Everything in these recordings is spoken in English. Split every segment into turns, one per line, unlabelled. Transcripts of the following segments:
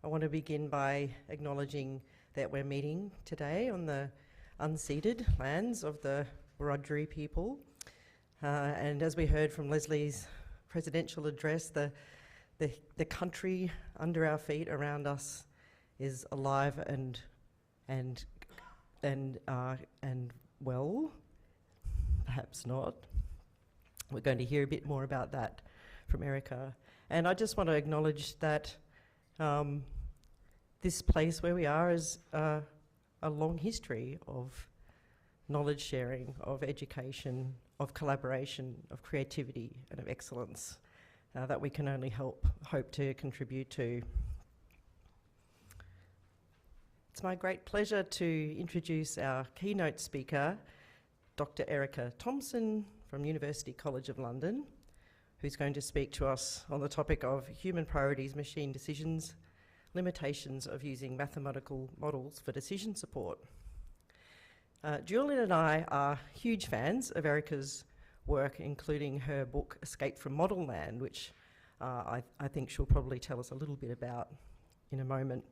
I want to begin by acknowledging that we're meeting today on the unceded lands of the Wiradjuri people. And as we heard from Leslie's presidential address, the country under our feet, around us, is alive and well, perhaps not. We're going to hear a bit more about that from Erica. And I just want to acknowledge that this place where we are is a long history of knowledge sharing, of education, of collaboration, of creativity and of excellence that we can only hope to contribute to. It's my great pleasure to introduce our keynote speaker, Dr Erica Thompson from University College of London, who's going to speak to us on the topic of human priorities, machine decisions, limitations of using mathematical models for decision support. Julian and I are huge fans of Erica's work, including her book Escape from Model Land, which I think she'll probably tell us a little bit about in a moment.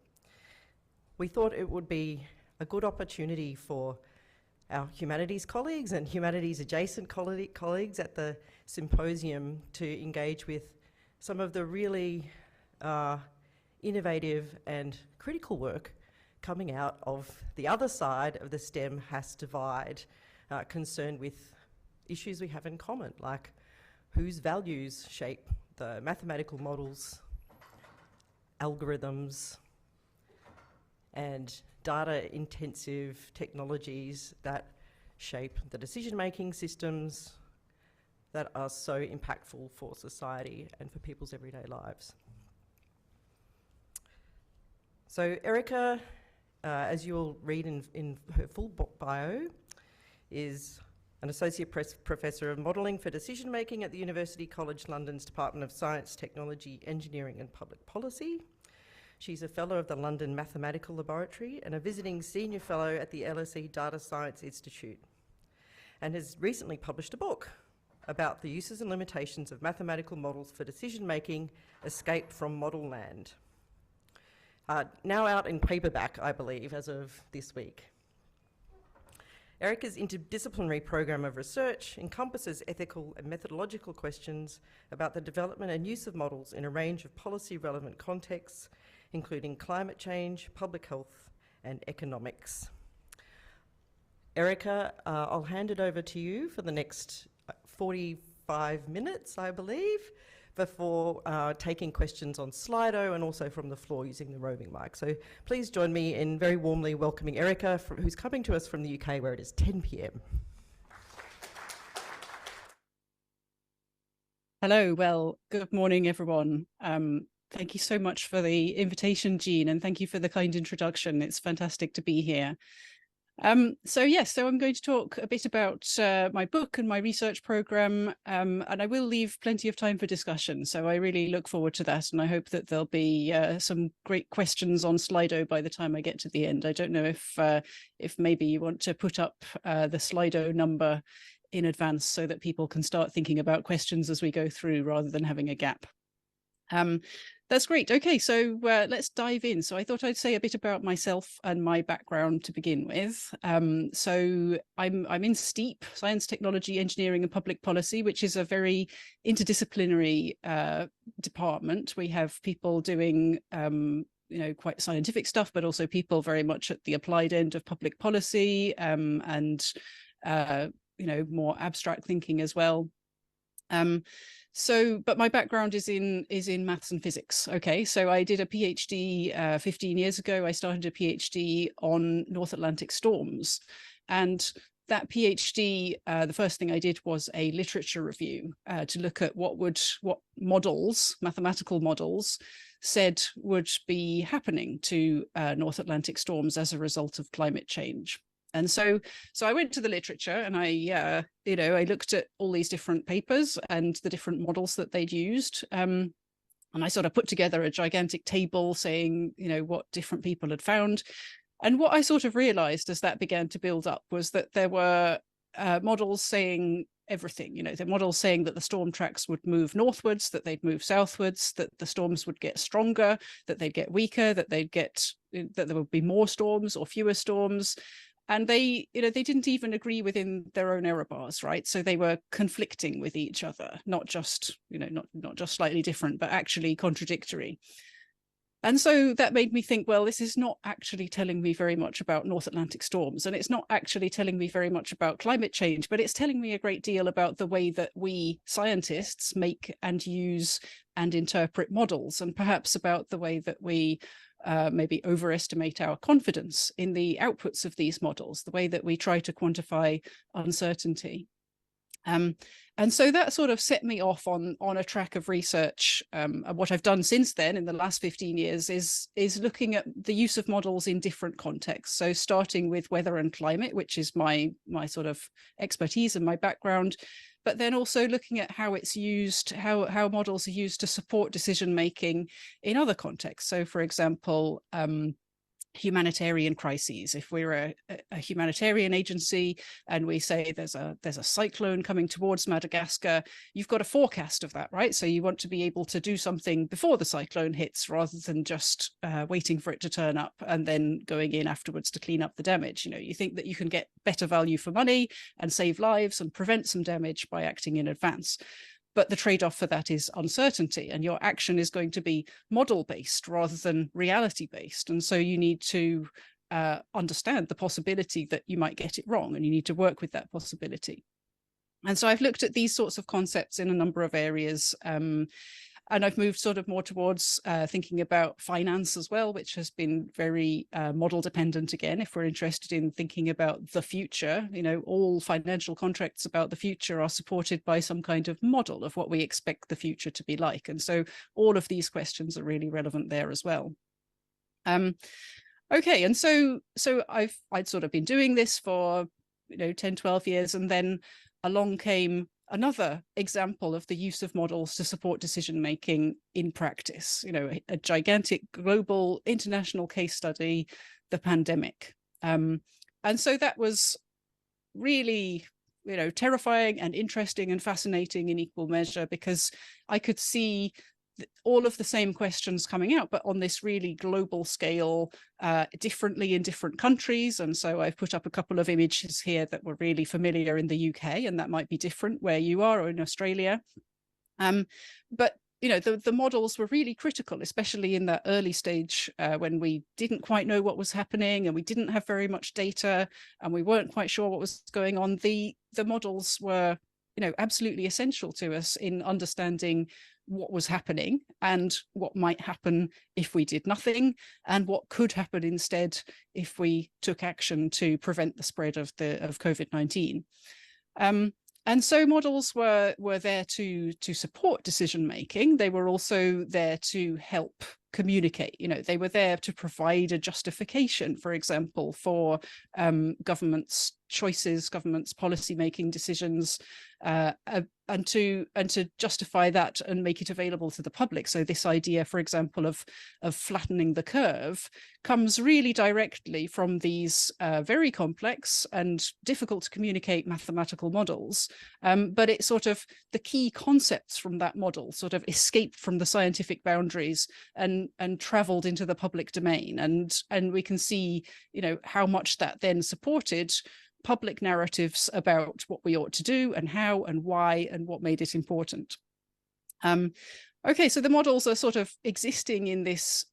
We thought it would be a good opportunity for our humanities colleagues and humanities adjacent colleagues at the symposium to engage with some of the really innovative and critical work coming out of the other side of the STEM-HAS divide, concerned with issues we have in common, like whose values shape the mathematical models, algorithms, and data-intensive technologies that shape the decision-making systems that are so impactful for society and for people's everyday lives. So Erica, as you'll read in her full bio, is an Associate Professor of Modelling for Decision Making at the University College London's Department of Science, Technology, Engineering and Public Policy. She's a Fellow of the London Mathematical Laboratory and a visiting Senior Fellow at the LSE Data Science Institute, and has recently published a book about the uses and limitations of mathematical models for decision making, Escape from Model Land. Now out in paperback, I believe, as of this week. Erica's interdisciplinary program of research encompasses ethical and methodological questions about the development and use of models in a range of policy-relevant contexts, including climate change, public health, and economics. Erica, I'll hand it over to you for the next 45 minutes, I believe, before taking questions on Slido and also from the floor using the roving mic. So please join me in very warmly welcoming Erica, who's coming to us from the UK, where it is 10 p.m.
Hello, well, good morning, everyone. Thank you so much for the invitation, Jean, and thank you for the kind introduction. It's fantastic to be here. So I'm going to talk a bit about my book and my research program, and I will leave plenty of time for discussion. So I really look forward to that, and I hope that there'll be some great questions on Slido by the time I get to the end. I don't know if maybe you want to put up the Slido number in advance so that people can start thinking about questions as we go through rather than having a gap. That's great. Okay, so let's dive in. So I thought I'd say a bit about myself and my background to begin with. So I'm in STEEP, Science, Technology, Engineering and Public Policy, which is a very interdisciplinary department. We have people doing quite scientific stuff, but also people very much at the applied end of public policy and more abstract thinking as well. But my background is in maths and physics. Okay, so I did a PhD 15 years ago. I started a PhD on North Atlantic storms, and that PhD, the first thing I did was a literature review to look at what models, mathematical models, said would be happening to North Atlantic storms as a result of climate change. And so I went to the literature and I looked at all these different papers and the different models that they'd used. And I sort of put together a gigantic table saying, what different people had found. And what I sort of realized as that began to build up was that there were models saying everything. The models saying that the storm tracks would move northwards, that they'd move southwards, that the storms would get stronger, that they'd get weaker, that there would be more storms or fewer storms. And they didn't even agree within their own error bars, right? So they were conflicting with each other, not just slightly different, but actually contradictory. And so that made me think, well, this is not actually telling me very much about North Atlantic storms, and it's not actually telling me very much about climate change, but it's telling me a great deal about the way that we scientists make and use and interpret models, and perhaps about the way that we maybe overestimate our confidence in the outputs of these models, the way that we try to quantify uncertainty. And so that sort of set me off on a track of research. And what I've done since then in the last 15 years is looking at the use of models in different contexts. So starting with weather and climate, which is my sort of expertise and my background, but then also looking at how it's used, how models are used to support decision making in other contexts. So for example, humanitarian crises. If we're a humanitarian agency and we say there's a cyclone coming towards Madagascar, you've got a forecast of that, right? So you want to be able to do something before the cyclone hits rather than just waiting for it to turn up and then going in afterwards to clean up the damage. You think that you can get better value for money and save lives and prevent some damage by acting in advance. But the trade-off for that is uncertainty, and your action is going to be model-based rather than reality-based. And so you need to understand the possibility that you might get it wrong, and you need to work with that possibility. And so I've looked at these sorts of concepts in a number of areas. And I've moved sort of more towards thinking about finance as well, which has been very model dependent again. If we're interested in thinking about the future, all financial contracts about the future are supported by some kind of model of what we expect the future to be like. And so all of these questions are really relevant there as well. Okay, and so I'd sort of been doing this for 10, 12 years, and then along came another example of the use of models to support decision making in practice, a gigantic global international case study, the pandemic. And so that was really, terrifying and interesting and fascinating in equal measure, because I could see all of the same questions coming out, but on this really global scale, differently in different countries. And so I've put up a couple of images here that were really familiar in the UK, and that might be different where you are or in Australia. But the models were really critical, especially in that early stage when we didn't quite know what was happening and we didn't have very much data and we weren't quite sure what was going on. The models were, absolutely essential to us in understanding what was happening and what might happen if we did nothing, and what could happen instead if we took action to prevent the spread of COVID-19. And so models were there to support decision making. They were also there to help communicate. They were there to provide a justification, for example, for governments' choices, governments' policy-making decisions, and to justify that and make it available to the public. So this idea, for example, of flattening the curve comes really directly from these very complex and difficult to communicate mathematical models. But it's sort of the key concepts from that model sort of escaped from the scientific boundaries and traveled into the public domain. And we can see, how much that then supported public narratives about what we ought to do and how and why and what made it important. Okay, so the models are sort of existing in this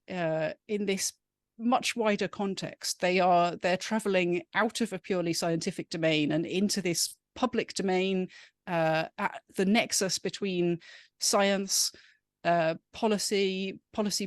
much wider context. They're traveling out of a purely scientific domain and into this public domain at the nexus between science, policy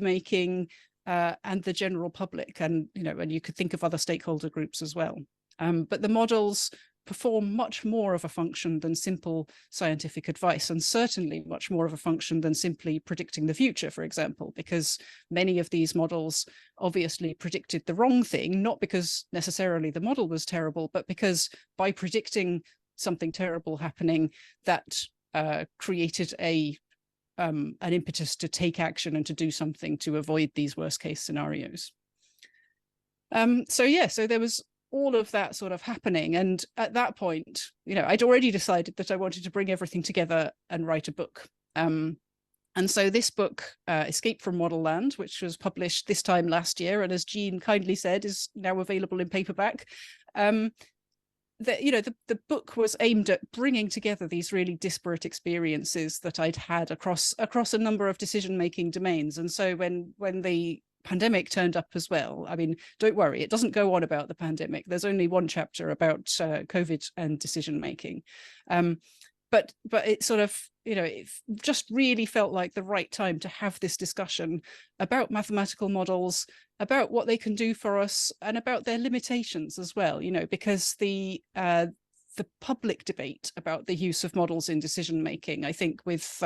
making, and the general public. And and you could think of other stakeholder groups as well. But the models perform much more of a function than simple scientific advice, and certainly much more of a function than simply predicting the future, for example, because many of these models obviously predicted the wrong thing, not because necessarily the model was terrible, but because by predicting something terrible happening, that created an impetus to take action and to do something to avoid these worst case scenarios. So there was all of that sort of happening. And at that point, I'd already decided that I wanted to bring everything together and write a book. And so this book, Escape from Model Land, which was published this time last year, and as Jean kindly said, is now available in paperback. The book was aimed at bringing together these really disparate experiences that I'd had across a number of decision-making domains. And so when the pandemic turned up as well, I mean, don't worry, it doesn't go on about the pandemic. There's only one chapter about COVID and decision-making. But it sort of, it just really felt like the right time to have this discussion about mathematical models, about what they can do for us, and about their limitations as well, because the public debate about the use of models in decision making, I think with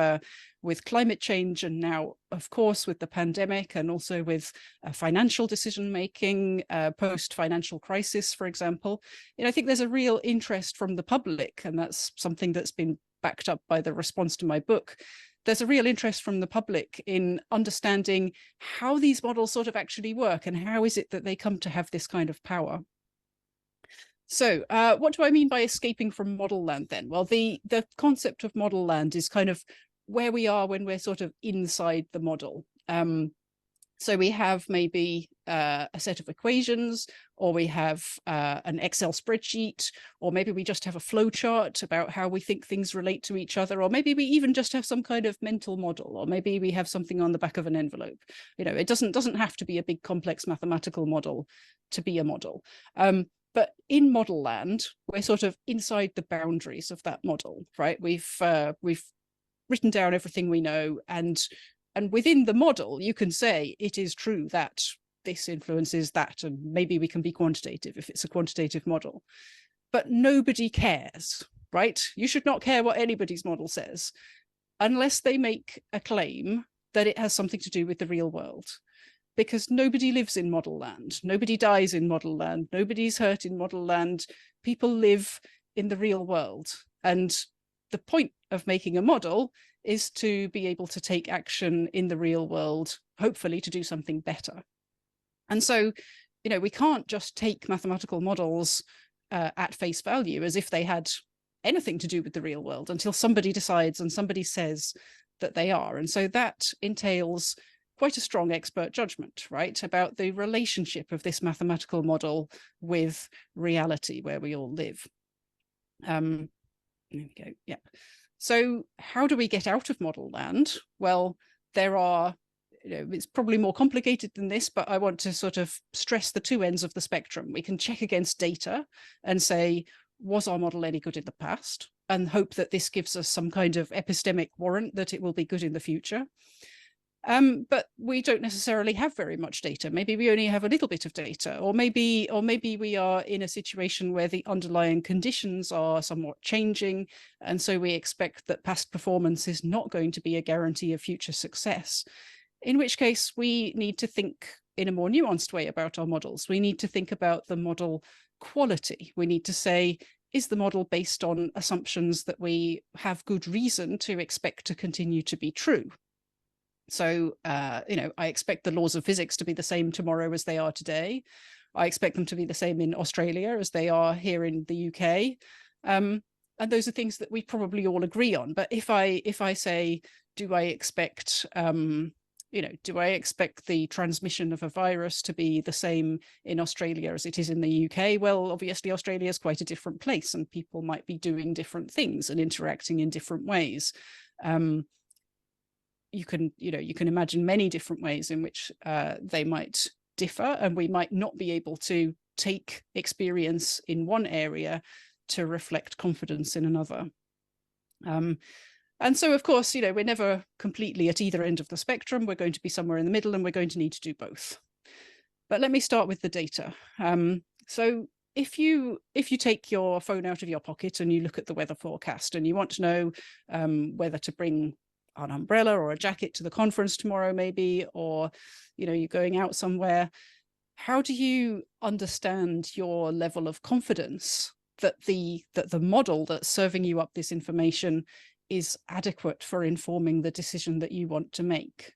climate change, and now, of course, with the pandemic, and also with financial decision making, post-financial crisis, for example, I think there's a real interest from the public, and that's something that's been backed up by the response to my book. There's a real interest from the public in understanding how these models sort of actually work, and how is it that they come to have this kind of power. So what do I mean by escaping from model land then? Well, the concept of model land is kind of where we are when we're sort of inside the model. So we have maybe a set of equations, or we have an Excel spreadsheet, or maybe we just have a flow chart about how we think things relate to each other, or maybe we even just have some kind of mental model, or maybe we have something on the back of an envelope. It doesn't have to be a big complex mathematical model to be a model. But in model land, we're sort of inside the boundaries of that model, right? We've written down everything we know, and within the model, you can say it is true that this influences that, and maybe we can be quantitative if it's a quantitative model. But nobody cares, right? You should not care what anybody's model says, unless they make a claim that it has something to do with the real world. Because nobody lives in model land, nobody dies in model land, nobody's hurt in model land. People live in the real world. And the point of making a model is to be able to take action in the real world, hopefully to do something better. And so, we can't just take mathematical models at face value as if they had anything to do with the real world until somebody decides and somebody says that they are. And so that entails quite a strong expert judgment, right, about the relationship of this mathematical model with reality where we all live. There we go. Yeah. So how do we get out of model land? Well, there are, it's probably more complicated than this, but I want to sort of stress the two ends of the spectrum. We can check against data and say, was our model any good in the past? And hope that this gives us some kind of epistemic warrant that it will be good in the future. But we don't necessarily have very much data. Maybe we only have a little bit of data, or maybe we are in a situation where the underlying conditions are somewhat changing, and so we expect that past performance is not going to be a guarantee of future success. In which case, we need to think in a more nuanced way about our models. We need to think about the model quality. We need to say, is the model based on assumptions that we have good reason to expect to continue to be true? So, I expect the laws of physics to be the same tomorrow as they are today. I expect them to be the same in Australia as they are here in the UK. And those are things that we probably all agree on. But if I say, do I expect, do I expect the transmission of a virus to be the same in Australia as it is in the UK? Well, obviously, Australia is quite a different place, and people might be doing different things and interacting in different ways. You can imagine many different ways in which they might differ, and we might not be able to take experience in one area to reflect confidence in another. And so, of course, we're never completely at either end of the spectrum. We're going to be somewhere in the middle, and we're going to need to do both. But let me start with the data. So if you take your phone out of your pocket and you look at the weather forecast, and you want to know whether to bring an umbrella or a jacket to the conference tomorrow, maybe, or you're going out somewhere, how do you understand your level of confidence that the model that's serving you up this information is adequate for informing the decision that you want to make?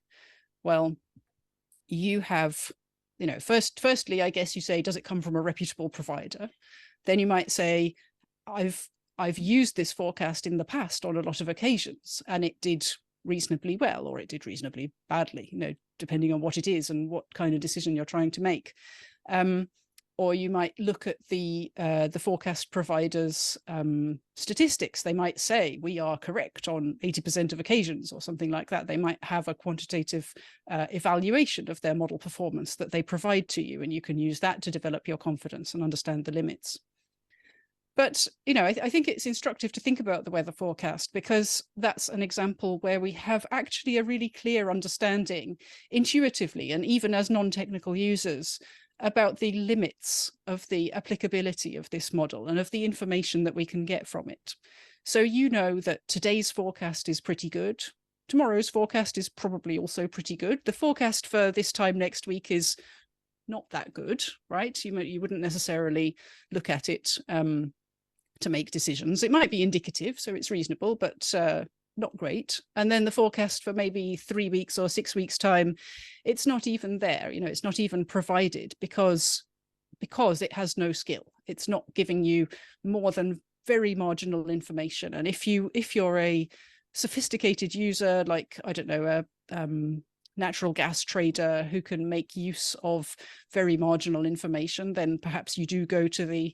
Well, you have firstly, I guess you say, does it come from a reputable provider? Then you might say, I've used this forecast in the past on a lot of occasions, and it did reasonably well, or it did reasonably badly, depending on what it is and what kind of decision you're trying to make. Or you might look at the forecast provider's statistics. They might say we are correct on 80% of occasions or something like that. They might have a quantitative evaluation of their model performance that they provide to you, and you can use that to develop your confidence and understand the limits. But, I think it's instructive to think about the weather forecast, because that's an example where we have actually a really clear understanding intuitively, and even as non-technical users, about the limits of the applicability of this model and of the information that we can get from it. So you know that today's forecast is pretty good. Tomorrow's forecast is probably also pretty good. The forecast for this time next week is not that good, right? You wouldn't necessarily look at it to make decisions. It might be indicative, so it's reasonable, but not great. And then the forecast for maybe 3 weeks or 6 weeks time, it's not even there. It's not even provided because it has no skill. It's not giving you more than very marginal information. And if you're a sophisticated user, like, I don't know, a natural gas trader who can make use of very marginal information, then perhaps you do go to the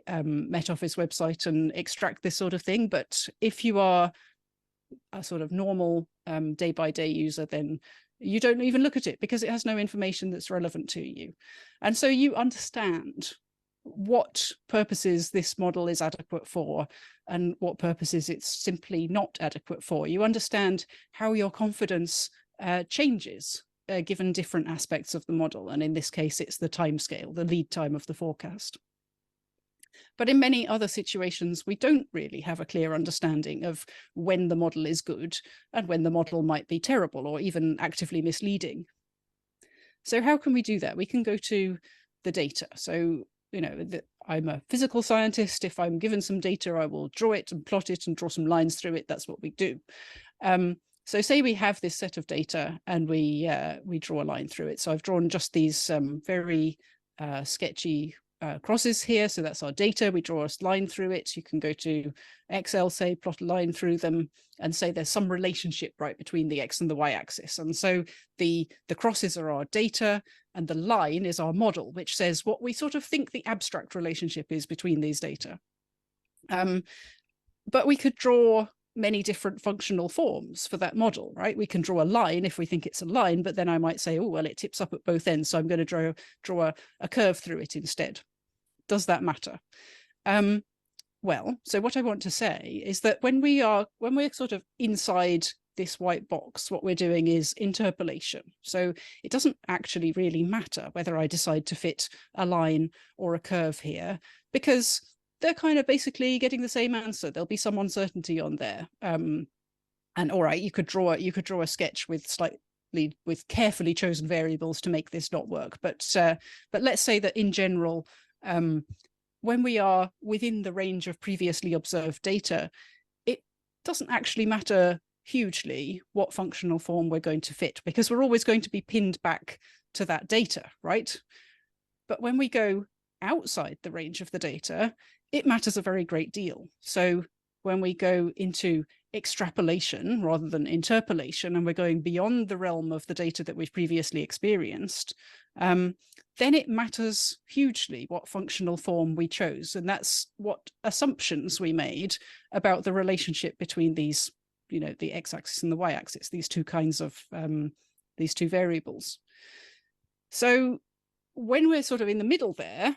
Met Office website and extract this sort of thing. But if you are a sort of normal day-by-day user, then you don't even look at it because it has no information that's relevant to you. And so you understand what purposes this model is adequate for and what purposes it's simply not adequate for. You understand how your confidence changes given different aspects of the model. And in this case, it's the time scale, the lead time of the forecast. But in many other situations, we don't really have a clear understanding of when the model is good and when the model might be terrible or even actively misleading. So how can we do that? We can go to the data. So, I'm a physical scientist. If I'm given some data, I will draw it and plot it and draw some lines through it. That's what we do. So say we have this set of data and we draw a line through it. So I've drawn just these very sketchy crosses here. So that's our data. We draw a line through it. You can go to Excel, say, plot a line through them and say there's some relationship right between the X and the Y axis. And so the crosses are our data and the line is our model, which says what we sort of think the abstract relationship is between these data. But we could draw many different functional forms for that model, right? We can draw a line if we think it's a line, but then I might say, oh, well, it tips up at both ends, so I'm going to draw a curve through it instead. Does that matter? Well, so what I want to say is that when we're sort of inside this white box, what we're doing is interpolation. So it doesn't actually really matter whether I decide to fit a line or a curve here, because they're kind of basically getting the same answer. There'll be some uncertainty on there. And all right, you could draw a sketch with carefully chosen variables to make this not work. But let's say that in general, when we are within the range of previously observed data, it doesn't actually matter hugely what functional form we're going to fit, because we're always going to be pinned back to that data, right? But when we go outside the range of the data, it matters a very great deal. So when we go into extrapolation rather than interpolation, and we're going beyond the realm of the data that we've previously experienced, then it matters hugely what functional form we chose. And that's what assumptions we made about the relationship between these, the x-axis and the y-axis, these two kinds of, these two variables. So when we're sort of in the middle there,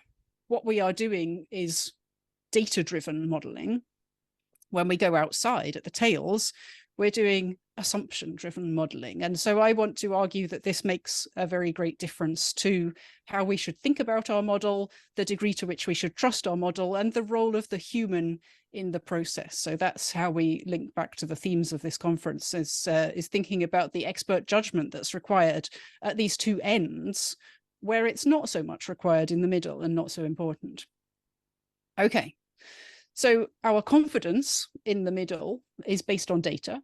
what we are doing is data-driven modeling. When we go outside at the tails, we're doing assumption-driven modeling. And so I want to argue that this makes a very great difference to how we should think about our model, the degree to which we should trust our model, and the role of the human in the process. So that's how we link back to the themes of this conference, is thinking about the expert judgment that's required at these two ends, where it's not so much required in the middle and not so important. Okay. So our confidence in the middle is based on data,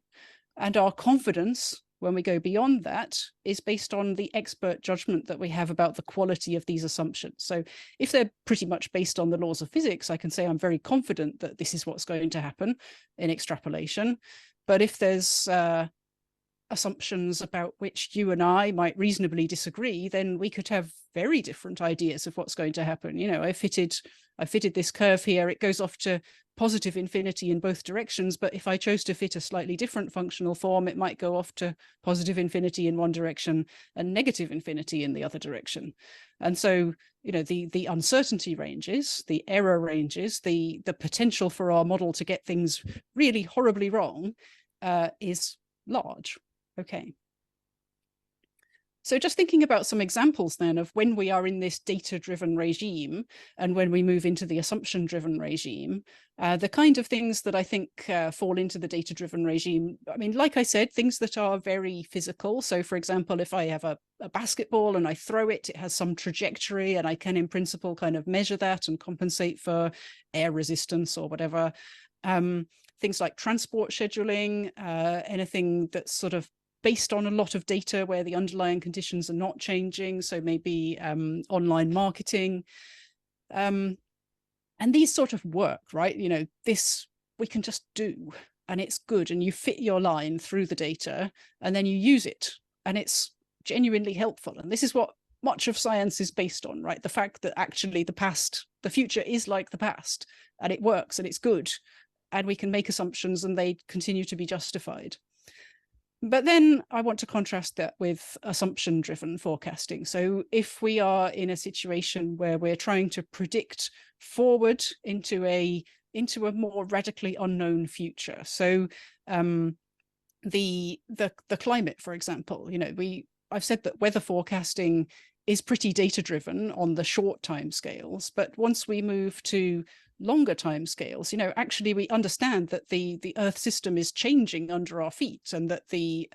and our confidence when we go beyond that, is based on the expert judgment that we have about the quality of these assumptions. So if they're pretty much based on the laws of physics, I can say I'm very confident that this is what's going to happen in extrapolation. But if there's assumptions about which you and I might reasonably disagree, then we could have very different ideas of what's going to happen. You know, I fitted this curve here, it goes off to positive infinity in both directions, but if I chose to fit a slightly different functional form, it might go off to positive infinity in one direction and negative infinity in the other direction. And so, you know, the uncertainty ranges, the error ranges, the potential for our model to get things really horribly wrong is large. Okay. So just thinking about some examples then of when we are in this data-driven regime and when we move into the assumption-driven regime, the kind of things that I think fall into the data-driven regime, I mean, like I said, things that are very physical. So for example, if I have a basketball and I throw it, it has some trajectory and I can in principle kind of measure that and compensate for air resistance or whatever. Things like transport scheduling, anything that's sort of based on a lot of data where the underlying conditions are not changing. So maybe online marketing. And these sort of work, right? You know, this we can just do and it's good and you fit your line through the data and then you use it and it's genuinely helpful. And this is what much of science is based on, right? The fact that actually the future is like the past and it works and it's good and we can make assumptions and they continue to be justified. But then I want to contrast that with assumption-driven forecasting. So if we are in a situation where we're trying to predict forward into a more radically unknown future. So the climate, for example, you know, I've said that weather forecasting is pretty data-driven on the short time scales, but once we move to longer time scales, you know, actually we understand that the Earth system is changing under our feet and that the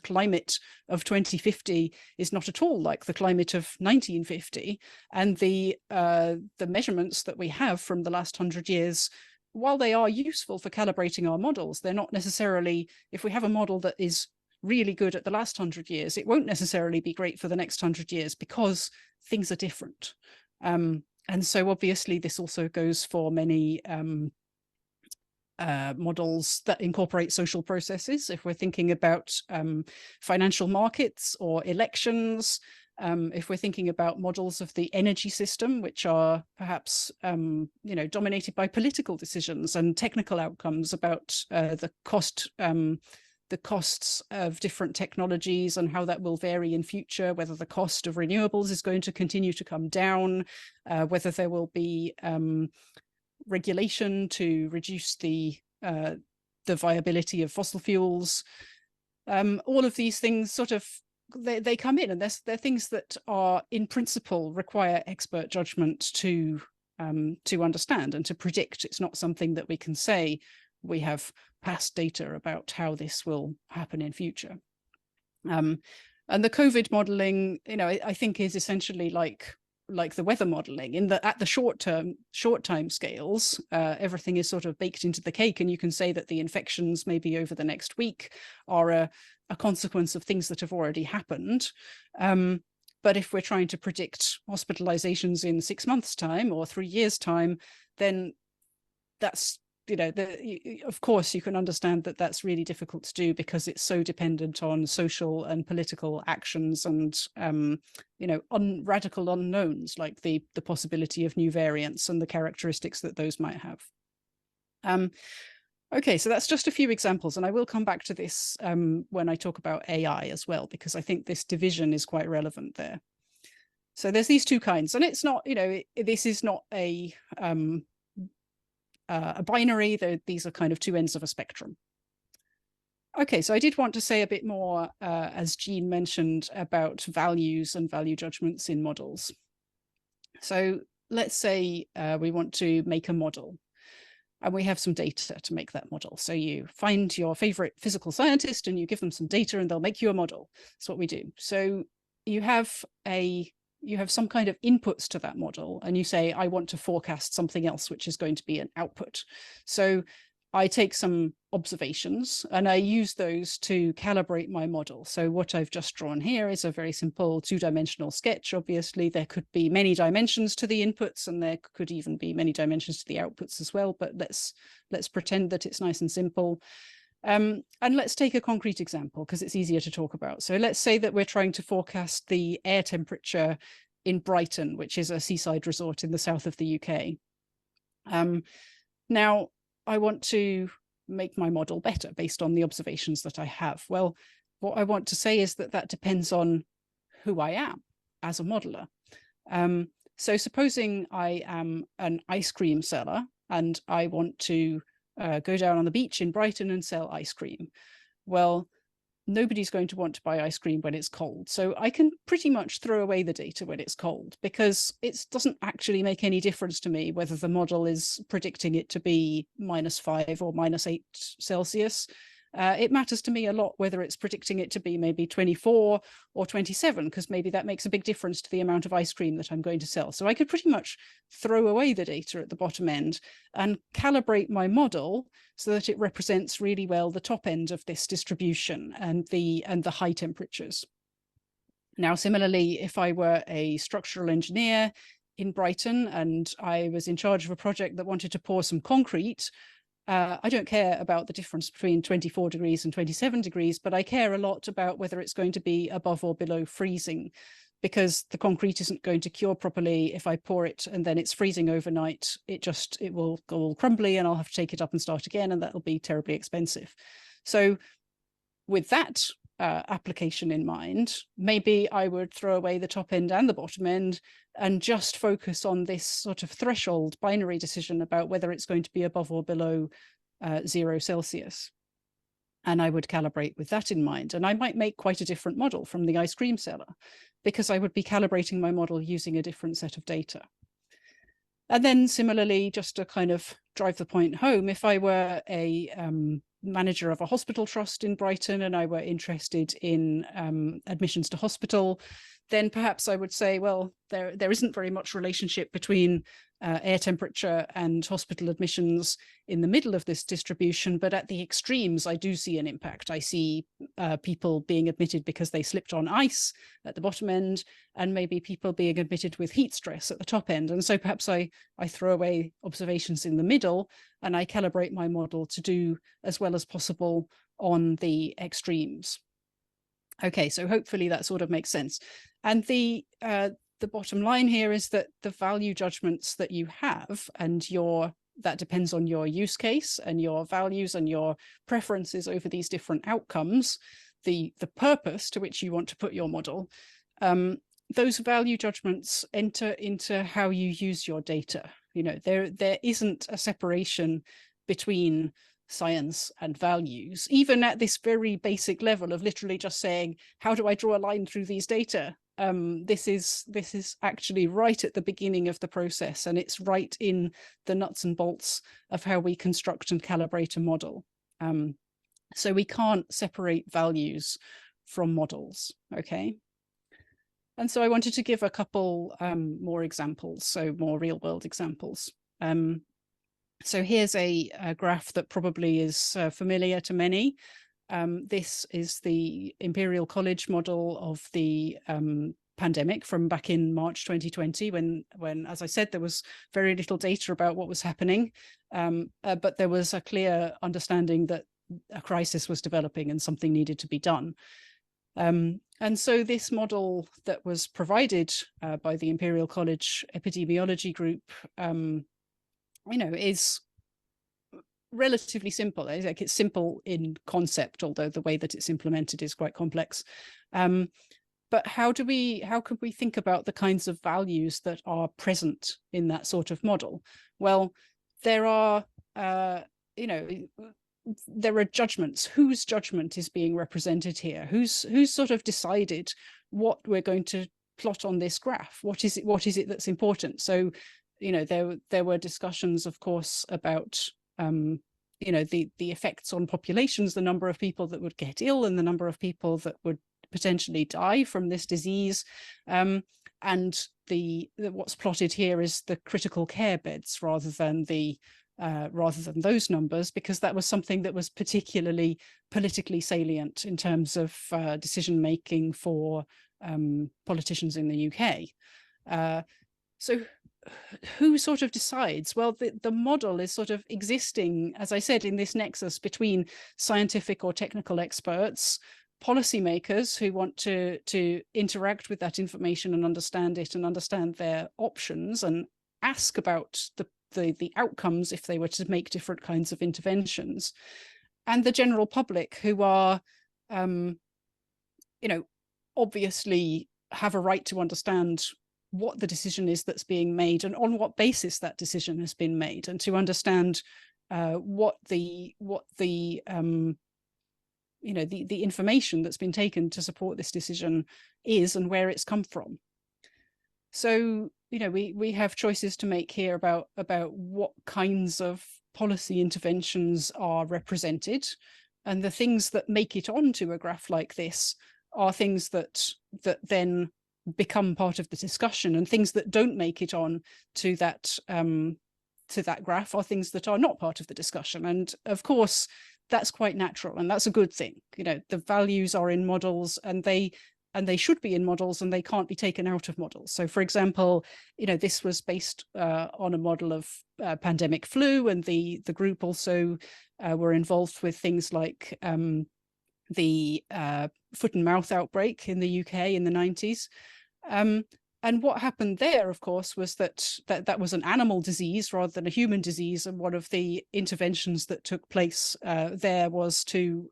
climate of 2050 is not at all like the climate of 1950. And the measurements that we have from the last 100 years, while they are useful for calibrating our models, they're not necessarily, if we have a model that is really good at the last 100 years, it won't necessarily be great for the next 100 years because things are different. And so obviously this also goes for many models that incorporate social processes. If we're thinking about financial markets or elections, if we're thinking about models of the energy system, which are perhaps you know, dominated by political decisions and technical outcomes about the costs of different technologies and how that will vary in future, whether the cost of renewables is going to continue to come down, whether there will be regulation to reduce the viability of fossil fuels. All of these things sort of, they come in and they're things that are in principle require expert judgment to understand and to predict. It's not something that we can say we have past data about how this will happen in future. And the COVID modeling, you know, I think is essentially like the weather modeling in that at the short time scales, everything is sort of baked into the cake, and you can say that the infections maybe over the next week are a consequence of things that have already happened. But if we're trying to predict hospitalizations in 6 months' time or 3 years' time, then that's, you know, of course you can understand that that's really difficult to do because it's so dependent on social and political actions and you know, radical unknowns like the possibility of new variants and the characteristics that those might have. Okay, so that's just a few examples, and I will come back to this when I talk about AI as well, because I think this division is quite relevant there. So there's these two kinds, and it's not, you know, this is not a binary. These are kind of two ends of a spectrum. Okay, so I did want to say a bit more, as Jean mentioned, about values and value judgments in models. So let's say we want to make a model and we have some data to make that model. So you find your favorite physical scientist and you give them some data and they'll make you a model. That's what we do. So you have some kind of inputs to that model and you say, I want to forecast something else, which is going to be an output. So I take some observations and I use those to calibrate my model. So what I've just drawn here is a very simple two-dimensional sketch. Obviously, there could be many dimensions to the inputs and there could even be many dimensions to the outputs as well, but let's pretend that it's nice and simple. And let's take a concrete example because it's easier to talk about. So let's say that we're trying to forecast the air temperature in Brighton, which is a seaside resort in the south of the UK. Now, I want to make my model better based on the observations that I have. Well, what I want to say is that that depends on who I am as a modeler. So supposing I am an ice cream seller and I want to go down on the beach in Brighton and sell ice cream. Well, nobody's going to want to buy ice cream when it's cold. So I can pretty much throw away the data when it's cold because it doesn't actually make any difference to me whether the model is predicting it to be -5 or -8 Celsius. It matters to me a lot whether it's predicting it to be maybe 24 or 27, because maybe that makes a big difference to the amount of ice cream that I'm going to sell. So I could pretty much throw away the data at the bottom end and calibrate my model so that it represents really well the top end of this distribution and the high temperatures. Now, similarly, if I were a structural engineer in Brighton and I was in charge of a project that wanted to pour some concrete, I don't care about the difference between 24 degrees and 27 degrees, but I care a lot about whether it's going to be above or below freezing, because the concrete isn't going to cure properly if I pour it and then it's freezing overnight. It will go all crumbly and I'll have to take it up and start again, and that'll be terribly expensive. So with that application in mind, maybe I would throw away the top end and the bottom end and just focus on this sort of threshold binary decision about whether it's going to be above or below 0 Celsius. And I would calibrate with that in mind. And I might make quite a different model from the ice cream seller because I would be calibrating my model using a different set of data. And then similarly, just to kind of drive the point home, if I were a manager of a hospital trust in Brighton and I were interested in admissions to hospital, then perhaps I would say, well, there isn't very much relationship between air temperature and hospital admissions in the middle of this distribution, but at the extremes, I do see an impact. I see people being admitted because they slipped on ice at the bottom end, and maybe people being admitted with heat stress at the top end. And so perhaps I throw away observations in the middle and I calibrate my model to do as well as possible on the extremes. Okay, so hopefully that sort of makes sense. And the bottom line here is that the value judgments that you have and that depends on your use case and your values and your preferences over these different outcomes, the purpose to which you want to put your model, those value judgments enter into how you use your data. You know, there isn't a separation between science and values, even at this very basic level of literally just saying, how do I draw a line through these data? This is actually right at the beginning of the process, and it's right in the nuts and bolts of how we construct and calibrate a model. So we can't separate values from models, okay? And so I wanted to give a couple more examples, so more real world examples. So here's a graph that probably is familiar to many. This is the Imperial College model of the pandemic from back in March 2020, when, as I said, there was very little data about what was happening, but there was a clear understanding that a crisis was developing and something needed to be done. And so this model that was provided by the Imperial College Epidemiology Group is relatively simple. Like, it's simple in concept, although the way that it's implemented is quite complex. But how could we think about the kinds of values that are present in that sort of model? Well, there are, there are judgments. Whose judgment is being represented here? Who's sort of decided what we're going to plot on this graph? What is it that's important? So, there were discussions, of course, about the effects on populations, the number of people that would get ill and the number of people that would potentially die from this disease. And what's plotted here is the critical care beds rather than the rather than those numbers, because that was something that was particularly politically salient in terms of decision making for politicians in the UK. So who sort of decides? Well, the model is sort of existing, as I said, in this nexus between scientific or technical experts, policymakers who want to interact with that information and understand it and understand their options and ask about the outcomes if they were to make different kinds of interventions, and the general public, who are, obviously have a right to understand what the decision is that's being made and on what basis that decision has been made, and to understand what the information that's been taken to support this decision is and where it's come from. So, we have choices to make here about what kinds of policy interventions are represented, and the things that make it onto a graph like this are things that then become part of the discussion, and things that don't make it on to that graph are things that are not part of the discussion. And of course, that's quite natural, and that's a good thing. The values are in models, and they should be in models, and they can't be taken out of models. So, for example, this was based on a model of pandemic flu, and the group also were involved with things like the foot and mouth outbreak in the UK in the 90s. And what happened there, of course, was that was an animal disease rather than a human disease. And one of the interventions that took place there was to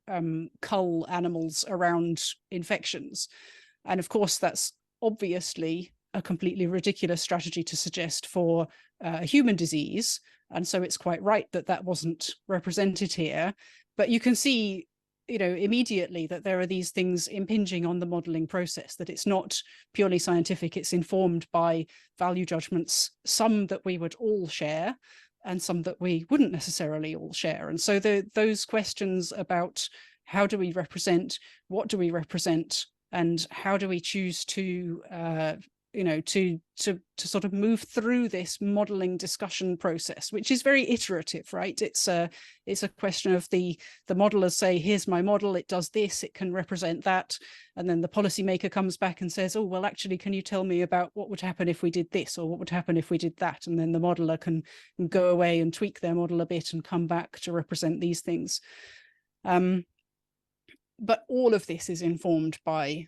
cull animals around infections. And of course, that's obviously a completely ridiculous strategy to suggest for a human disease. And so it's quite right that that wasn't represented here. But you can see, immediately that there are these things impinging on the modeling process, that it's not purely scientific, it's informed by value judgments, some that we would all share and some that we wouldn't necessarily all share. And so those questions about how do we represent, what do we represent, and how do we choose to to sort of move through this modeling discussion process, which is very iterative, right? It's a question of the modelers say, here's my model, it does this, it can represent that, and then the policymaker comes back and says, oh, well, actually, can you tell me about what would happen if we did this, or what would happen if we did that? And then the modeler can go away and tweak their model a bit and come back to represent these things. But all of this is informed by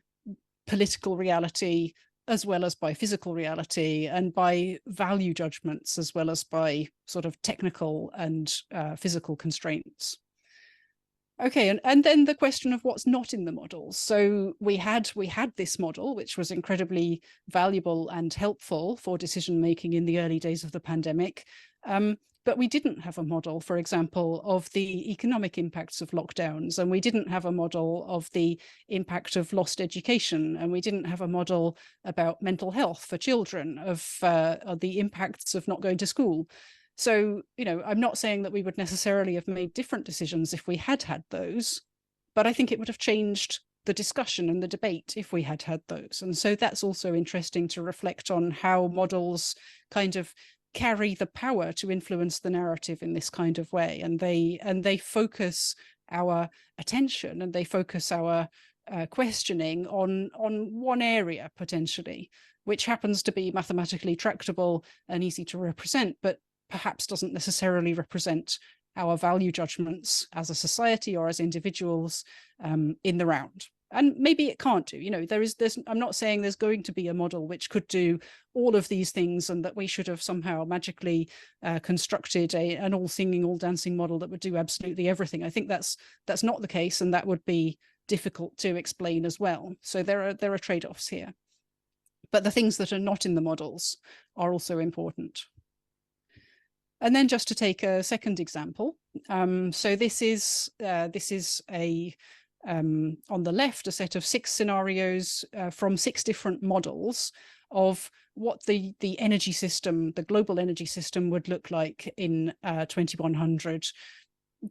political reality, as well as by physical reality, and by value judgments, as well as by sort of technical and physical constraints. Okay, and then the question of what's not in the model. So we had this model, which was incredibly valuable and helpful for decision making in the early days of the pandemic. But we didn't have a model, for example, of the economic impacts of lockdowns, and we didn't have a model of the impact of lost education, and we didn't have a model about mental health for children, of the impacts of not going to school. So, I'm not saying that we would necessarily have made different decisions if we had had those, but I think it would have changed the discussion and the debate if we had had those. And so that's also interesting to reflect on how models kind of carry the power to influence the narrative in this kind of way, and they focus our attention, and they focus our questioning on one area potentially, which happens to be mathematically tractable and easy to represent, but perhaps doesn't necessarily represent our value judgments as a society or as individuals in the round. And maybe it can't do, I'm not saying there's going to be a model which could do all of these things, and that we should have somehow magically constructed an all singing, all dancing model that would do absolutely everything. I think that's not the case, and that would be difficult to explain as well. So there are trade-offs here. But the things that are not in the models are also important. And then just to take a second example, so this is a on the left, a set of 6 scenarios from 6 different models of what the energy system, the global energy system, would look like in 2100,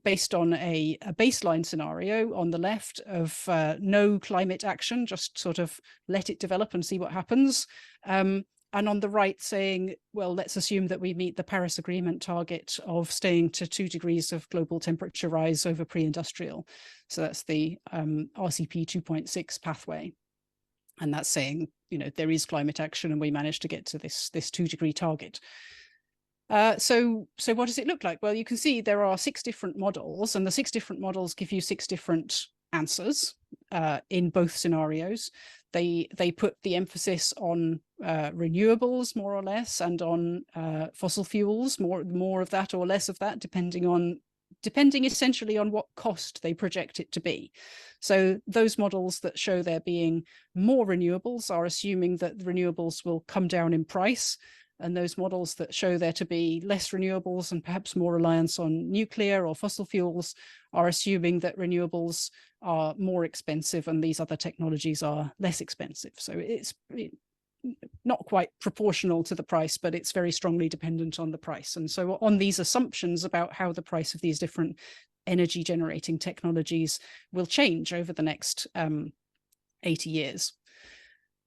based on a baseline scenario on the left of no climate action, just sort of let it develop and see what happens. And and on the right saying, well, let's assume that we meet the Paris Agreement target of staying to 2 degrees of global temperature rise over pre-industrial. So that's the RCP 2.6 pathway. And that's saying, you know, there is climate action and we managed to get to this 2-degree target. So what does it look like? Well, you can see there are 6 different models, and the 6 different models give you 6 different answers in both scenarios. They put the emphasis on renewables, more or less, and on fossil fuels, more of that or less of that, depending essentially on what cost they project it to be. So those models that show there being more renewables are assuming that renewables will come down in price. And those models that show there to be less renewables and perhaps more reliance on nuclear or fossil fuels are assuming that renewables are more expensive and these other technologies are less expensive. So it's not quite proportional to the price, but it's very strongly dependent on the price. And so on these assumptions about how the price of these different energy generating technologies will change over the next 80 years.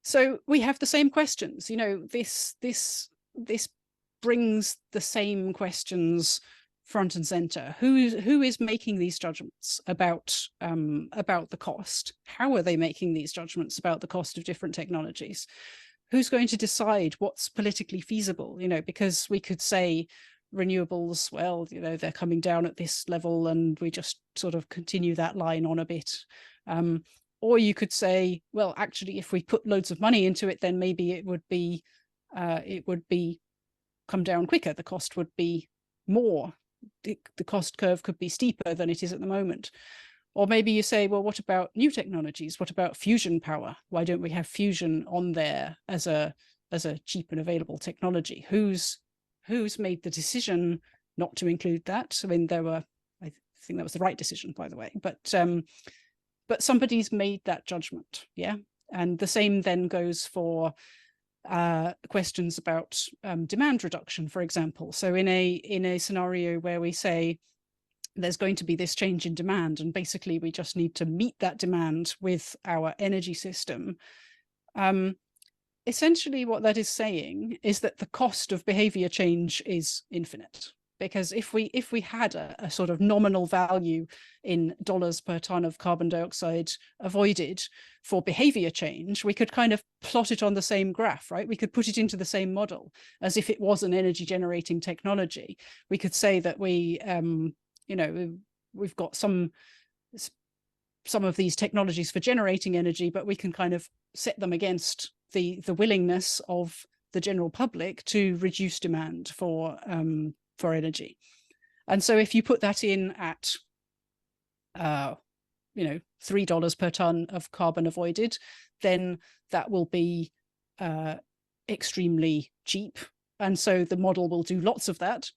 So we have the same questions. You know, this brings the same questions front and center. Who is making these judgments about the cost? How are they making these judgments about the cost of different technologies? Who's going to decide what's politically feasible? You know, because we could say renewables, well, you know, they're coming down at this level and we just sort of continue that line on a bit. Or you could say, well, actually, if we put loads of money into it, then maybe it would be come down quicker. The cost would be more. The cost curve could be steeper than it is at the moment. Or maybe you say, well, what about new technologies? What about fusion power? Why don't we have fusion on there as a cheap and available technology? Who's made the decision not to include that? I mean, I think that was the right decision, by the way, but somebody's made that judgment, yeah? And the same then goes for questions about demand reduction, for example. So in a scenario where we say there's going to be this change in demand, and basically we just need to meet that demand with our energy system, essentially what that is saying is that the cost of behavior change is infinite. Because if we had a sort of nominal value in dollars per ton of carbon dioxide avoided for behavior change, we could kind of plot it on the same graph, right? We could put it into the same model as if it was an energy generating technology. We could say that we, you know, we've got some of these technologies for generating energy, but we can kind of set them against the willingness of the general public to reduce demand for energy. And so if you put that in at, you know, $3 per ton of carbon avoided, then that will be extremely cheap. And so the model will do lots of that.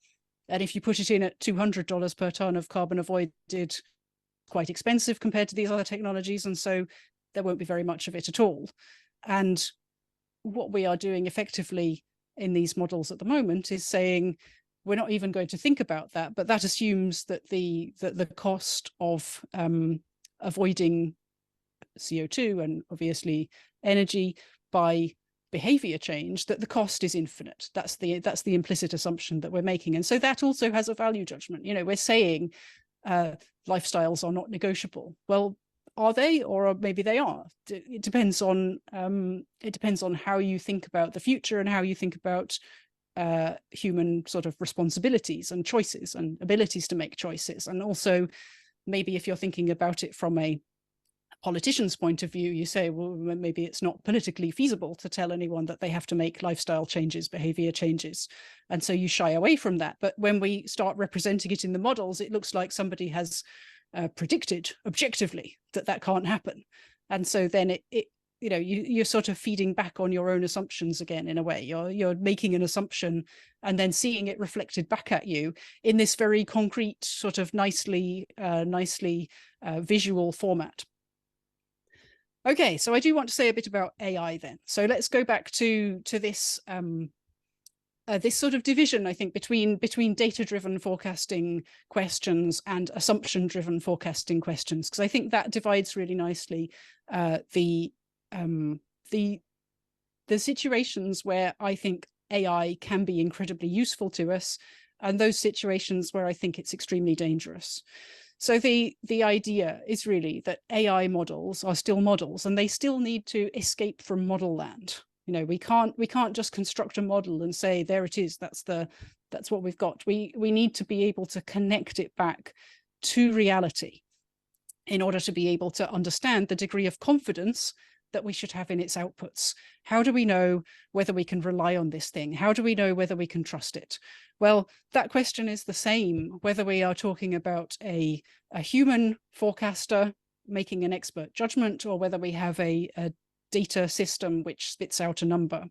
And if you put it in at $200 per ton of carbon avoided, quite expensive compared to these other technologies. And so there won't be very much of it at all. And what we are doing effectively in these models at the moment is saying, we're not even going to think about that, but that assumes that the cost of avoiding CO2 and obviously energy by behavior change, that the cost is infinite. That's the implicit assumption that we're making. And so that also has a value judgment. You know, we're saying lifestyles are not negotiable. Well, are they, or maybe they are? It depends on how you think about the future and how you think about human sort of responsibilities and choices and abilities to make choices. And also maybe if you're thinking about it from a politician's point of view, you say, well, maybe it's not politically feasible to tell anyone that they have to make lifestyle changes, behavior changes. And so you shy away from that. But when we start representing it in the models, it looks like somebody has predicted objectively that can't happen. And so then it you know, you're sort of feeding back on your own assumptions again, in a way. You're making an assumption and then seeing it reflected back at you in this very concrete, sort of nicely visual format. Okay, so I do want to say a bit about AI then. So let's go back to this this sort of division, I think, between data-driven forecasting questions and assumption-driven forecasting questions, because I think that divides really nicely the there's situations where I think AI can be incredibly useful to us, and those situations where I think it's extremely dangerous. So the idea is really that AI models are still models, and they still need to escape from model land. You know, we can't just construct a model and say, there it is, that's what we've got. We need to be able to connect it back to reality in order to be able to understand the degree of confidence that we should have in its outputs. How do we know whether we can rely on this thing? How do we know whether we can trust it? Well, that question is the same whether we are talking about a human forecaster making an expert judgment, or whether we have a data system which spits out a number.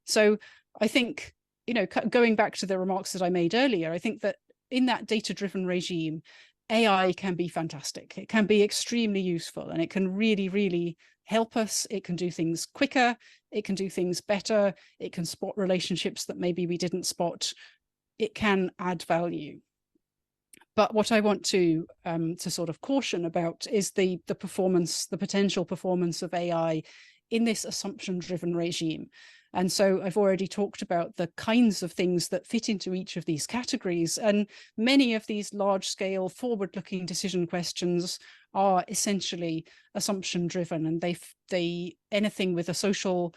So I think, you know, going back to the remarks that I made earlier, I think that in that data-driven regime, AI can be fantastic. It can be extremely useful, and it can really, really help us. It can do things quicker. It can do things better. It can spot relationships that maybe we didn't spot. It can add value. But what I want to sort of caution about is the performance, the potential performance of AI in this assumption-driven regime. And so I've already talked about the kinds of things that fit into each of these categories. And many of these large-scale, forward-looking decision questions are essentially assumption-driven, and they anything with a social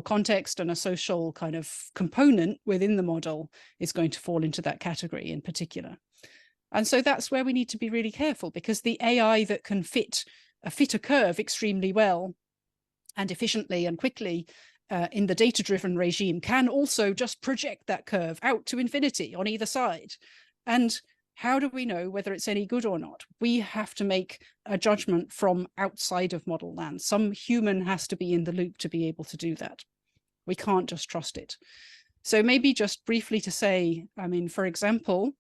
context and a social kind of component within the model is going to fall into that category in particular. And so that's where we need to be really careful, because the AI that can fit a curve extremely well and efficiently and quickly in the data-driven regime can also just project that curve out to infinity on either side. And how do we know whether it's any good or not? We have to make a judgment from outside of model land. Some human has to be in the loop to be able to do that. We can't just trust it. So maybe just briefly to say, I mean, for example,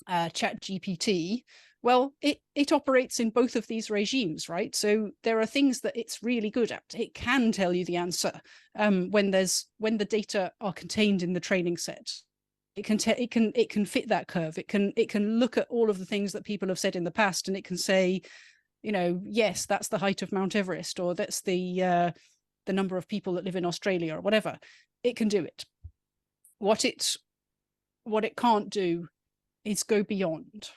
ChatGPT, well, it operates in both of these regimes, right? So there are things that it's really good at. It can tell you the answer when the data are contained in the training set. It can fit that curve. It can look at all of the things that people have said in the past, and it can say, you know, yes, that's the height of Mount Everest, or that's the number of people that live in Australia, or whatever. It can do it. What it can't do is go beyond.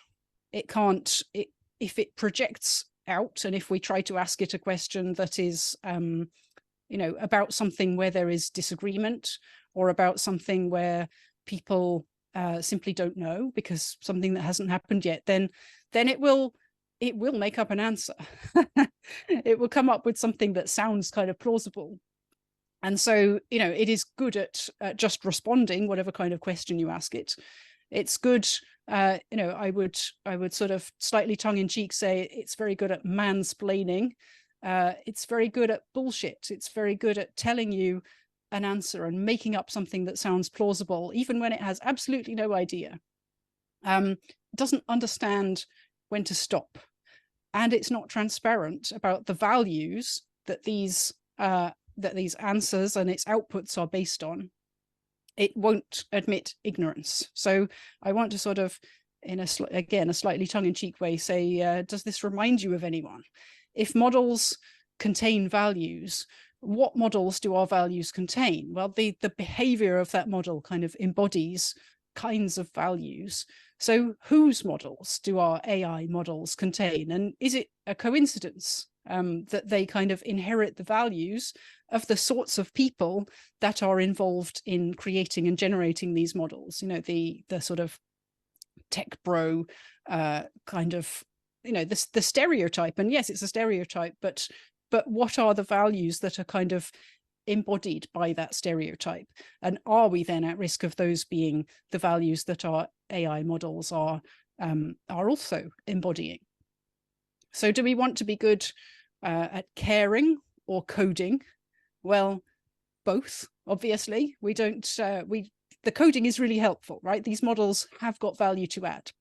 It can't. If it projects out, and if we try to ask it a question that is, you know, about something where there is disagreement, or about something where people simply don't know because something that hasn't happened yet, then it will make up an answer. It will come up with something that sounds kind of plausible. And so, you know, it is good at just responding whatever kind of question you ask it. It's good, you know, I would sort of slightly tongue-in-cheek say it's very good at mansplaining. It's very good at bullshit. It's very good at telling you an answer and making up something that sounds plausible, even when it has absolutely no idea. Doesn't understand when to stop, and it's not transparent about the values that these answers and its outputs are based on. It won't admit ignorance. So I want to sort of, in a slightly tongue-in-cheek way, say, does this remind you of anyone? If models contain values, what models do our values contain? Well, the behavior of that model kind of embodies kinds of values. So whose models do our AI models contain? And is it a coincidence that they kind of inherit the values of the sorts of people that are involved in creating and generating these models? You know, the sort of tech bro kind of, you know, the stereotype. And yes, it's a stereotype, but what are the values that are kind of embodied by that stereotype? And are we then at risk of those being the values that our AI models are also embodying? So do we want to be good at caring or coding? Well, both, obviously. We don't, the coding is really helpful, right? These models have got value to add,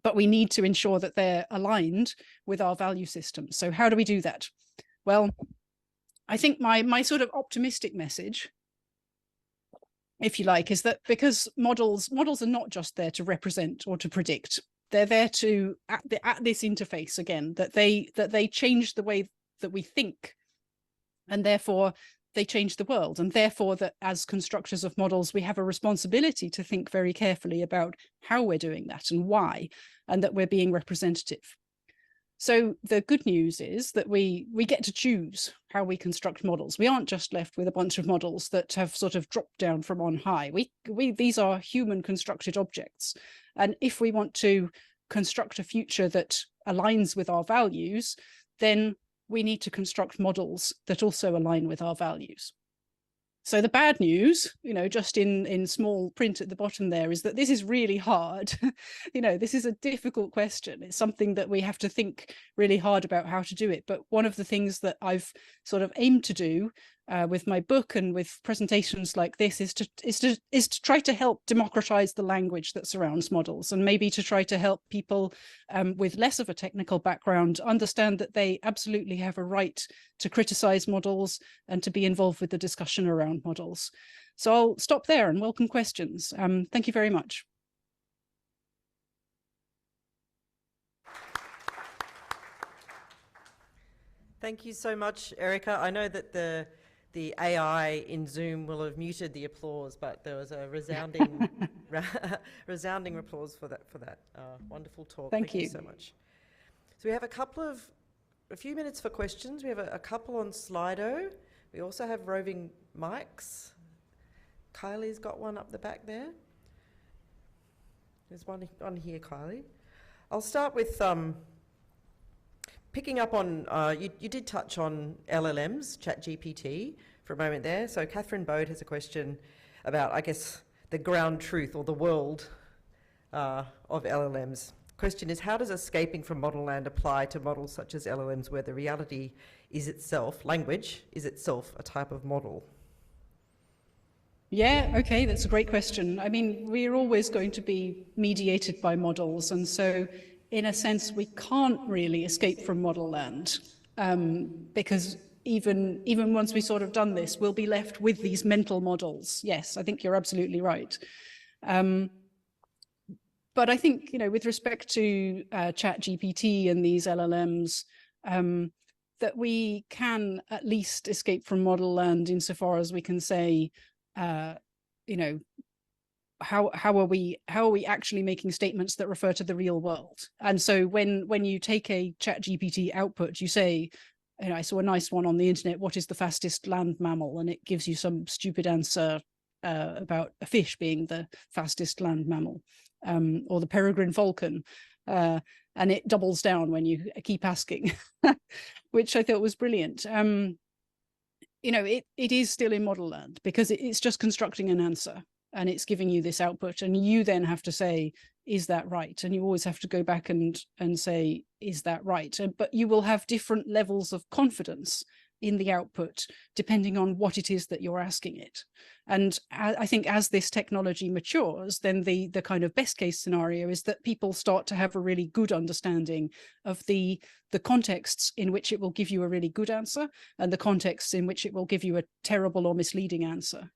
but we need to ensure that they're aligned with our value system. So how do we do that? Well, I think my sort of optimistic message, if you like, is that because models are not just there to represent or to predict. They're there to, at this interface again, that they change the way that we think and therefore they change the world, and therefore that as constructors of models, we have a responsibility to think very carefully about how we're doing that and why, and that we're being representative. So the good news is that we get to choose how we construct models. We aren't just left with a bunch of models that have sort of dropped down from on high. These are human constructed objects. And if we want to construct a future that aligns with our values, then we need to construct models that also align with our values. So the bad news, just in small print at the bottom there, is that this is really hard. This is a difficult question. It's something that we have to think really hard about how to do it. But one of the things that I've sort of aimed to do with my book and with presentations like this is to try to help democratize the language that surrounds models, and maybe to try to help people with less of a technical background understand that they absolutely have a right to criticize models and to be involved with the discussion around models. So I'll stop there and welcome questions. Thank you very much.
Thank you so much, Erica. I know that the AI in Zoom will have muted the applause, but there was a resounding resounding applause for that wonderful talk.
Thank you
so much. So we have a few minutes for questions. We have a couple on Slido. We also have roving mics. Kylie's got one up the back there. There's one on here, Kylie. I'll start with picking up on, you did touch on LLMs, ChatGPT, for a moment there. So Catherine Bode has a question about, I guess, the ground truth or the world of LLMs. Question is, how does escaping from model land apply to models such as LLMs, where the reality is itself, language is itself a type of model?
Yeah, okay, that's a great question. I mean, we're always going to be mediated by models, and so in a sense, we can't really escape from model land, because even once we sort of done this, we'll be left with these mental models. Yes, I think you're absolutely right. But I think, with respect to ChatGPT and these LLMs, that we can at least escape from model land insofar as we can say, how are we actually making statements that refer to the real world? And so when you take a ChatGPT output, you say, I saw a nice one on the internet, what is the fastest land mammal? And it gives you some stupid answer about a fish being the fastest land mammal, or the peregrine falcon. And it doubles down when you keep asking, which I thought was brilliant. It is still in model land because it's just constructing an answer. And it's giving you this output, and you then have to say, is that right? And you always have to go back and say, is that right? But you will have different levels of confidence in the output, depending on what it is that you're asking it. And I think as this technology matures, then the kind of best case scenario is that people start to have a really good understanding of the contexts in which it will give you a really good answer, and the contexts in which it will give you a terrible or misleading answer.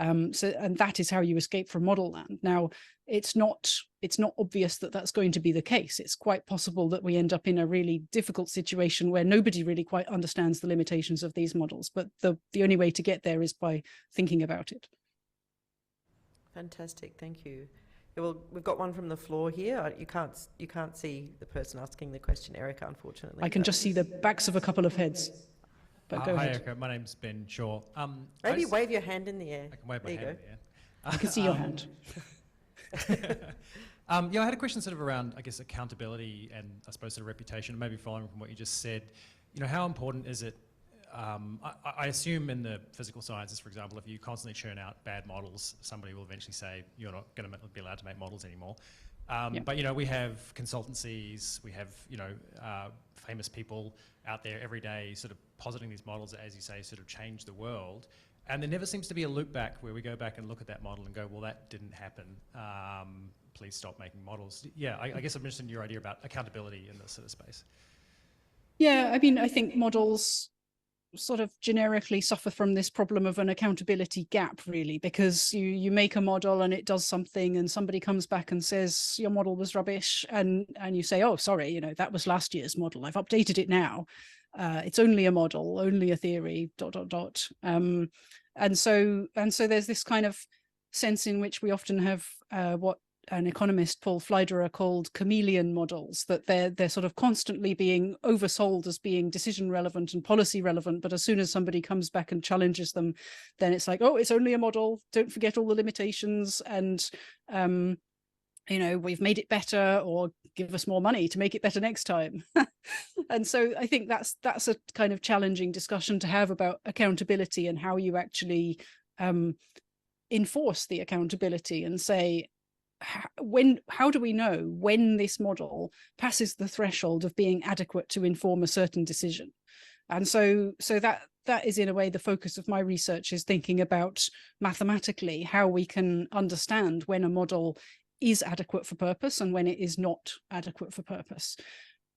And that is how you escape from model land. Now, it's not obvious that that's going to be the case. It's quite possible that we end up in a really difficult situation where nobody really quite understands the limitations of these models. But the only way to get there is by thinking about it.
Fantastic, thank you. Yeah, well, we've got one from the floor here. You can't see the person asking the question, Erica, unfortunately.
I can just see the backs of a couple of heads. But go ahead.
Hi, Erica. My name's Ben Shaw.
Maybe wave your hand in the air.
I can wave my hand in the air.
I can see your hand.
I had a question sort of around, I guess, accountability and I suppose sort of reputation, maybe following from what you just said. How important is it? I assume in the physical sciences, for example, if you constantly churn out bad models, somebody will eventually say you're not going to be allowed to make models anymore. But we have consultancies, we have famous people out there every day sort of positing these models, as you say, sort of change the world. And there never seems to be a loop back where we go back and look at that model and go, well, that didn't happen. Please stop making models. Yeah, I guess I'm interested in your idea about accountability in this sort of space.
Yeah, I mean, I think models sort of generically suffer from this problem of an accountability gap, really, because you make a model and it does something and somebody comes back and says your model was rubbish, and you say, oh, sorry, that was last year's model, I've updated it now. it's only a model, only a theory, ... And so there's this kind of sense in which we often have what an economist, Paul Fleiderer, called chameleon models, that they're sort of constantly being oversold as being decision relevant and policy relevant, but as soon as somebody comes back and challenges them, then it's like, oh, it's only a model, don't forget all the limitations, and we've made it better, or give us more money to make it better next time. And so I think that's a kind of challenging discussion to have about accountability and how you actually enforce the accountability and say, how do we know when this model passes the threshold of being adequate to inform a certain decision? And so that is, in a way, the focus of my research, is thinking about mathematically how we can understand when a model is adequate for purpose and when it is not adequate for purpose.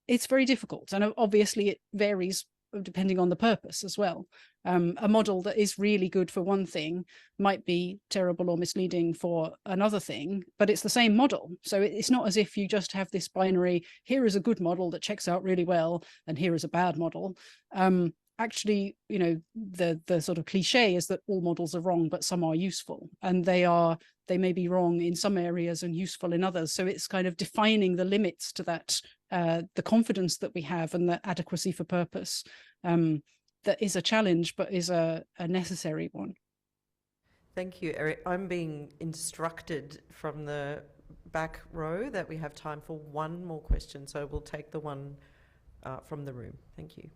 It's very difficult, and obviously it varies depending on the purpose as well. A model that is really good for one thing might be terrible or misleading for another thing, but it's the same model. So it's not as if you just have this binary, here is a good model that checks out really well, and here is a bad model. Actually, the sort of cliche is that all models are wrong, but some are useful, and they may be wrong in some areas and useful in others. So it's kind of defining the limits to that, the confidence that we have and the adequacy for purpose, that is a challenge, but is a necessary one.
Thank you, Eric. I'm being instructed from the back row that we have time for one more question, so we'll take the one from the room. Thank you.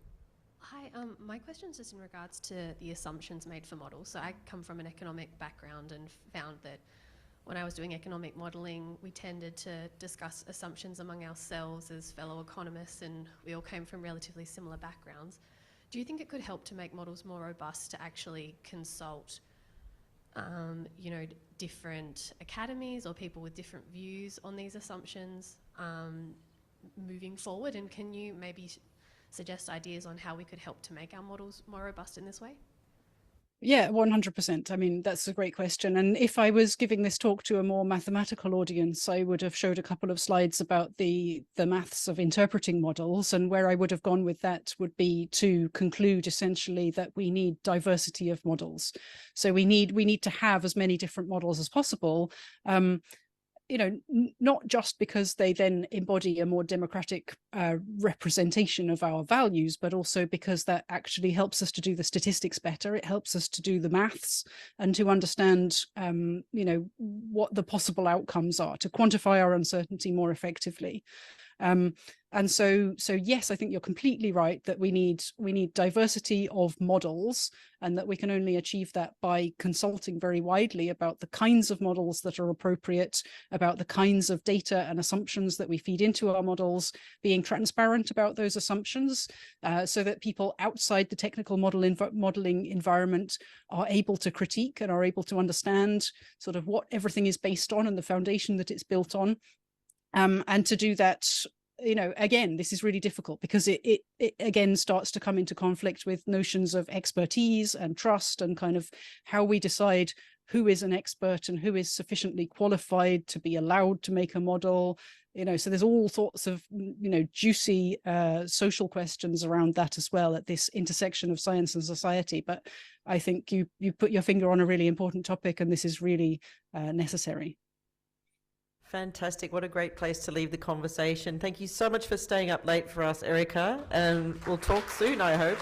Hi, my question is just in regards to the assumptions made for models. So I come from an economic background and found that when I was doing economic modelling, we tended to discuss assumptions among ourselves as fellow economists, and we all came from relatively similar backgrounds. Do you think it could help to make models more robust to actually consult, different academies or people with different views on these assumptions moving forward? And can you maybe suggest ideas on how we could help to make our models more robust in this way?
Yeah, 100%. I mean, that's a great question. And if I was giving this talk to a more mathematical audience, I would have showed a couple of slides about the maths of interpreting models. And where I would have gone with that would be to conclude essentially that we need diversity of models. So we need to have as many different models as possible. Not just because they then embody a more democratic representation of our values, but also because that actually helps us to do the statistics better. It helps us to do the maths and to understand, what the possible outcomes are, to quantify our uncertainty more effectively. And so yes, I think you're completely right that we need diversity of models, and that we can only achieve that by consulting very widely about the kinds of models that are appropriate, about the kinds of data and assumptions that we feed into our models, being transparent about those assumptions, so that people outside the technical modeling environment are able to critique and are able to understand sort of what everything is based on and the foundation that it's built on. And to do that, again, this is really difficult because it again starts to come into conflict with notions of expertise and trust, and kind of how we decide who is an expert and who is sufficiently qualified to be allowed to make a model. So there's all sorts of, juicy social questions around that as well at this intersection of science and society. But I think you put your finger on a really important topic, and this is really necessary.
Fantastic. What a great place to leave the conversation. Thank you so much for staying up late for us, Erica, and we'll talk soon, I hope.